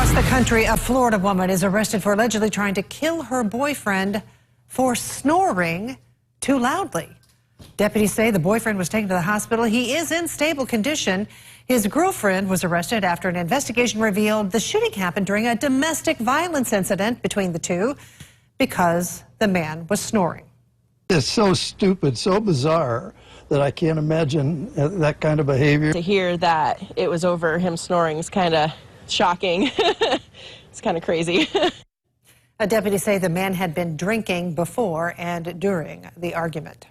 Across the country, a Florida woman is arrested for allegedly trying to kill her boyfriend for snoring too loudly. Deputies say the boyfriend was taken to the hospital. He is in stable condition. His girlfriend was arrested after an investigation revealed the shooting happened during a domestic violence incident between the two because the man was snoring. It's so stupid, so bizarre that I can't imagine that kind of behavior. To hear that it was over him snoring is kind of shocking. It's kind of crazy. Deputies say the man had been drinking before and during the argument.